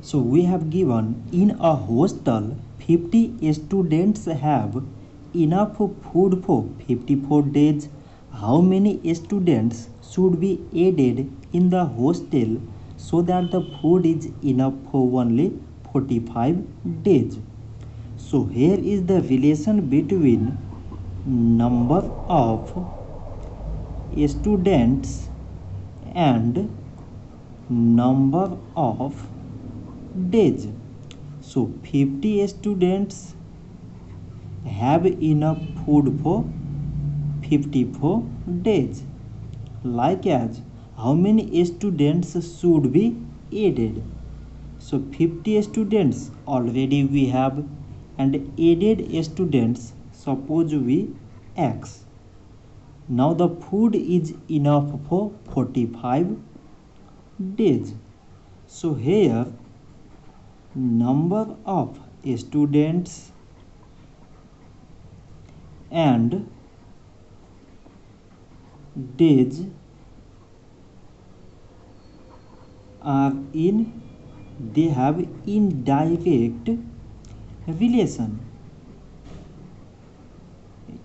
So we have given in a hostel 50 students have enough food for 54 days. How many students should be added in the hostel so that the food is enough for only 45 days? So here is the relation between number of students and number of days. So 50 students have enough food for 54 days. Like as how many students should be added? So 50 students already we have, and added students suppose we X. Now the food is enough for 45 days. So here number of students and days are in, they have indirect relation.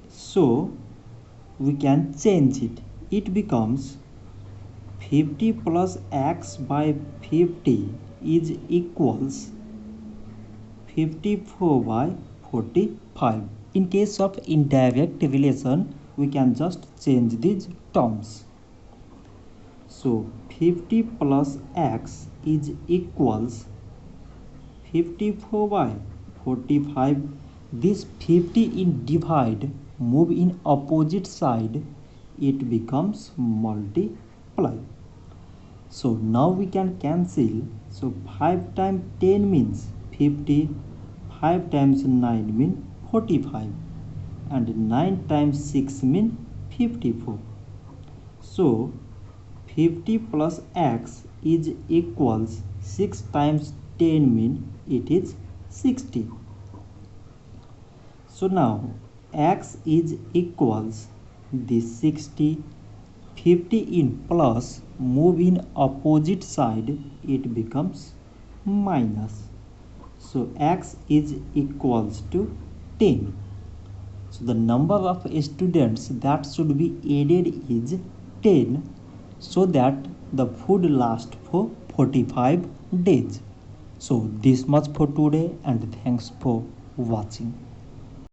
So we can change it. It becomes 50 plus x by 50 is equals 54 by 45. In case of indirect relation, we can just change these terms. So 50 plus x is equals 54 by 45. This 50 in divide move in opposite side, it becomes multiply. So now we can cancel. So 5 times 10 means 50, 5 times 9 means 45, and 9 times 6 means 54. So 50 plus x is equals 6 times 10 means it is 60. So now x is equals this 60, 50 in plus move in opposite side, it becomes minus. So x is equals to 10. So the number of students that should be added is 10 so that the food lasts for 45 days. So this much for today, and thanks for watching.